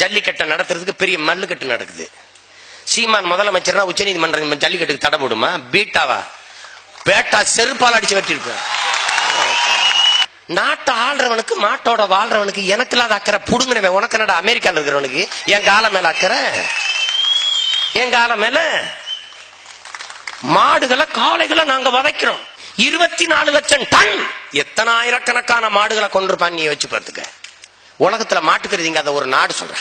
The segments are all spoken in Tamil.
ஜல்லிக்கட்டை நடத்துறதுக்கு பெரிய மல்லுக்கட்டு நடக்குது. சீமான் முதலமைச்சர்னா உச்ச நீதிமன்றம் ஜல்லிக்கட்டுக்கு தடை போடுமா? பீட்டாவா பேட்டா செருப்பால் அடிச்சு வெட்டிருப்ப. நாட்டை ஆள்றவனுக்கு மாட்டோட வாழ்றவனுக்கு எனக்கு இல்லாத அக்கறை புடுங்கினவன் உனக்கு என்னடா? அமெரிக்கால இருக்கிறவனுக்கு என் கால மேல அக்கறை. என் கால மேல மாடுகளை காளைகளை நாங்க வதைக்கிறோம். 24 லட்சம் டன், எத்தனை ஆயிரக்கணக்கான மாடுகளை கொண்டிருப்பான் நீ வச்சு பார்த்துக்க. உலகத்துல மாட்டுக்கறி இங்க ஒரு நாடு சொல்ற,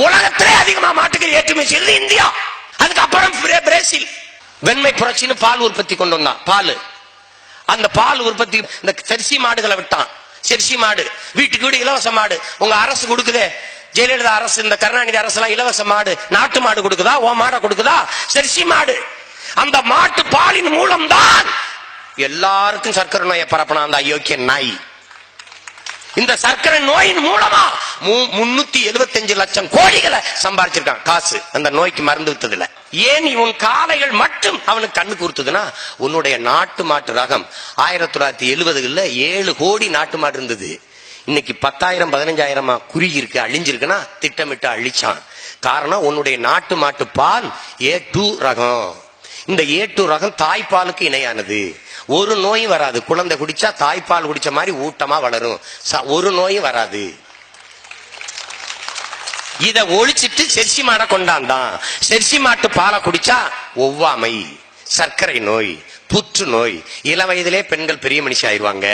உலகத்திலே அதிகமா மாட்டுக்கறி ஏற்றுமதி செய்யறது இந்தியா. அதுக்கப்புறம் பிரேசில். வெண்மை புரட்சின்னு பால் உற்பத்தி கொண்டு வந்தான். பால், அந்த பால் உற்பத்தி இந்த ஜெர்சி மாடுகளை விட்டான். ஜெர்சி மாடு வீட்டுக்கு வீடு இலவச மாடு. உங்க அரசு கொடுக்குதே, ஜெயலலிதா அரசு, இந்த கருணாநிதி அரசு எல்லாம் இலவச மாடு. நாட்டு மாடு கொடுக்குதா? ஓ மாடை கொடுக்குதா? ஜெர்சி மாடு. அந்த மாட்டு பாலின் மூலம்தான் எல்லாருக்கும் சர்க்கரை நோயை பரப்பினா அந்த அயோக்கிய நாய். இந்த சர்க்கரை நோயின் மூலமா 375 லட்சம் கோடிகளை சம்பாதிச்சிருக்கான் காசு, அந்த நோய்க்கு மருந்து வித்ததுல. ஏன் உன் காளைகள் மட்டும் அவனுக்கு கண்ணு கூர்த்துதுன்னா, உன்னுடைய நாட்டு மாட்டு ரகம் 1970களில் 7 கோடி நாட்டு மாடு இருந்தது. இன்னைக்கு 10,000 15,000 குறுகி இருக்கு, அழிஞ்சிருக்குன்னா திட்டமிட்டு அழிச்சான். காரணம், உன்னுடைய நாட்டு மாட்டு பால் A2 ரகம். இந்த A2 ரகம் தாய்ப்பாலுக்கு இணையானது. ஒரு நோயும் வராது. குழந்தை குடிச்சா தாய்ப்பால் குடிச்ச மாதிரி ஊட்டமா வளரும், ஒரு நோயும் வராது. இத ஒழிச்சிட்டு செர்சி மாடை கொண்டாந்தான். செர்சி மாட்டு பாலை குடிச்சா ஒவ்வாமை, சர்க்கரை நோய், புற்று நோய், இள வயதிலே பெண்கள் பெரிய மனுஷி ஆயிடுவாங்க.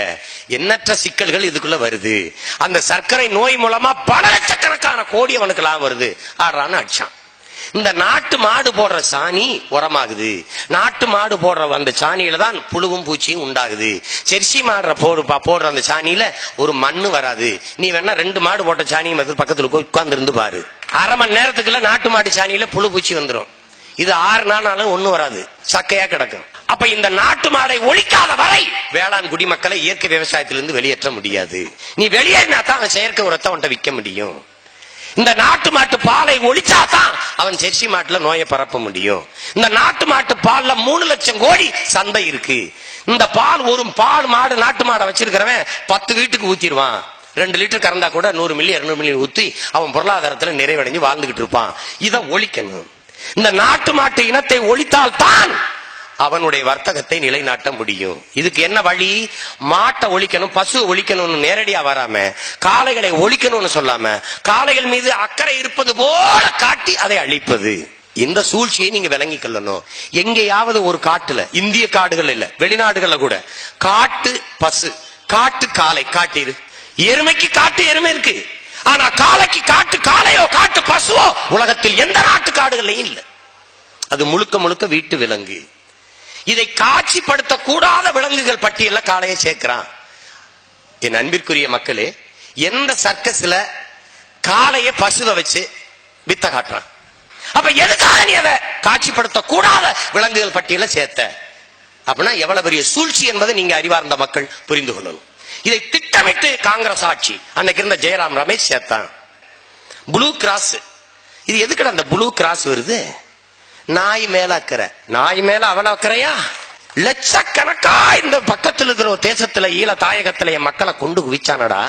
எண்ணற்ற சிக்கல்கள் இதுக்குள்ள வருது. அந்த சர்க்கரை நோய் மூலமா பல லட்சக்கணக்கான கோடி அவனுக்கு லாபம் வருது. ஆடுறான்னு அடிச்சான். இந்த நாட்டு மாடு போடுற சாணி உரமாகுது. நாட்டு மாடு போடுற அந்த சாணியில தான் புழுவும் பூச்சியும் உண்டாகுது. செர்சி மாடுற போடுற அந்த சாணியில ஒரு மண்ணு வராது. நீ வேணா 2 மாடு போட்ட சாணியும் பக்கத்துல உட்கார்ந்து இருந்து பாரு, அரை மணி நேரத்துக்குள்ள நாட்டு மாட்டு சாணியில புழு பூச்சி வந்துடும். இது 6 நாளாலும் ஒண்ணும் வராது, சக்கையா கிடக்கும். அப்ப இந்த நாட்டு மாடை ஒழிக்காத வரை வேளாண் குடிமக்களை இயற்கை விவசாயத்திலிருந்து வெளியேற்ற முடியாது. நீ வெளியேறினா தான் செயற்கை உரத்தை அவன்கிட்ட விற்க முடியும். இந்த நாட்டு மாட்டு பாலை ஒழிச்சாதான் அவன் ஜெர்சி மாட்டுல நோயை பரப்ப முடியும். இந்த நாட்டு மாட்டு பால்ல 3 லட்சம் கோடி சந்தை இருக்கு. இந்த பால், ஒரு பால் மாடு நாட்டு மாடை வச்சிருக்கிறவன் 10 வீட்டுக்கு ஊத்திடுவான். 2 லிட்டர் கறந்தா கூட 100 மில்லி 200 மில்லி ஊத்தி அவன் பொருளாதாரத்துல நிறைவடைஞ்சு வாழ்ந்துகிட்டு இருப்பான். இதை ஒழிக்கணும். இந்த நாட்டு மாட்டு இனத்தை ஒழித்தால் தான் அவனுடைய வர்த்தகத்தை நிலைநாட்ட முடியும். இதுக்கு என்ன வழி? மாட்டை ஒழிக்கணும், பசு ஒழிக்கணும்னு நேரடியா வராம, காளைகளை ஒழிக்கணும்னு சொல்லாம, காளைகள் மீது அக்கறை இருப்பது போல காட்டி அதை அழிப்பது. இந்த சூழ்ச்சியை நீங்க விளங்கி கொள்ளணும். எங்கேயாவது ஒரு காட்டுல, இந்திய காடுகள் இல்ல, வெளிநாடுகள்ல கூட காட்டு பசு, காட்டு காளை காட்டிரு. எருமைக்கு காட்டு எருமை இருக்கு, ஆனா காளைக்கு காட்டு காளையோ காட்டு பசுவோ உலகத்தில் எந்த நாட்டு காடுகள்லையும் இல்ல. அது முழுக்க முழுக்க வீட்டு விலங்கு. இதை காட்சிப்படுத்த கூடாத விலங்குகள் பட்டியல காளையை சேர்க்கிறான். என் அன்பிற்குரிய மக்களே, எந்த சர்க்கஸ்ல காளையை பசுவை வச்சு வித்த காட்டுறான்? அப்ப எதுக்காக நீ அதை காட்சிப்படுத்த கூடாத விலங்குகள் பட்டியல சேர்த்த? அப்படின்னா எவ்வளவு பெரிய சூழ்ச்சி என்பதை நீங்க அறிவார்ந்த மக்கள் புரிந்து கொள்ளணும். இதை திட்டமிட்டு காங்கிரஸ் ஆட்சி அன்னைக்கு இருந்த ஜெயராம் ரமேஷ் சேர்த்தான். Blue cross. இது எதுக்குடா அந்த ப்ளூ கிராஸ் வருது? நாய் மேல அக்கறை. நாய் மேல அவன அக்கறையா? லட்சக்கணக்கா இந்த பக்கத்துல இருக்கிற தேசத்துல, ஈழ தாயகத்துல என் மக்களை கொண்டு குவிச்சானடா.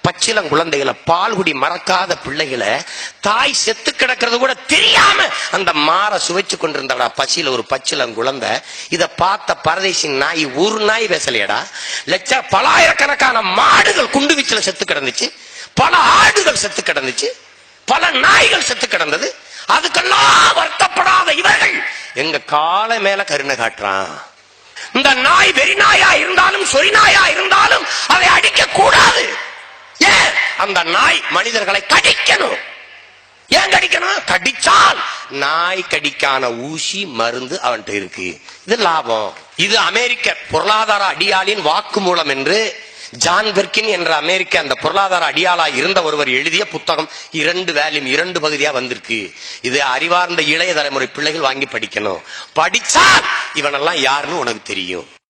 பச்சிலம் குழந்தைகளை, பால்குடி மறக்காத பிள்ளைகளை, தாய் செத்து கிடக்கிறது கூட தெரியாம அந்த மாற சுவைச்சு கொண்டிருந்தடா பசியில ஒரு பச்சிலம் குழந்தை. இத பார்த்த பரதேசி நாய், ஒரு நாய் பேசலையடா. பல ஆயிரக்கணக்கான மாடுகள் குண்டு வீச்சுல செத்து கிடந்துச்சு, பல ஆடுகள் செத்து கிடந்துச்சு, பல நாய்கள் செத்து கிடந்தது. அதுக்கெல்லாம் வருத்தப்படாத இவர்கள் எங்க காலை மேல கருணை காட்டுறான். இந்த நாய் வெறி நாயா இருந்தாலும் சொறி நாயா இருந்தாலும் அதை அடிக்க கூடாது. ஏன்? அந்த நாய் மனிதர்களை கடிக்கணும். ஏன் கடிக்கணும்? கடிச்சால் நாய் கடிக்கான ஊசி மருந்து அவன்கிட்ட இருக்கு. இது லாபம். இது அமெரிக்க பொருளாதார அடியாளின் வாக்குமூலம் என்று ஜான் பெர்கின் என்ற அமெரிக்க அந்த பொருளாதார அடியாளா இருந்த ஒருவர் எழுதிய புத்தகம் 2 வால்யூம் 2 பகுதியா வந்திருக்கு. இது அறிவார்ந்த இளைய தலைமுறை பிள்ளைகள் வாங்கி படிக்கணும். படிச்சா இவனெல்லாம் யாருன்னு உனக்கு தெரியும்.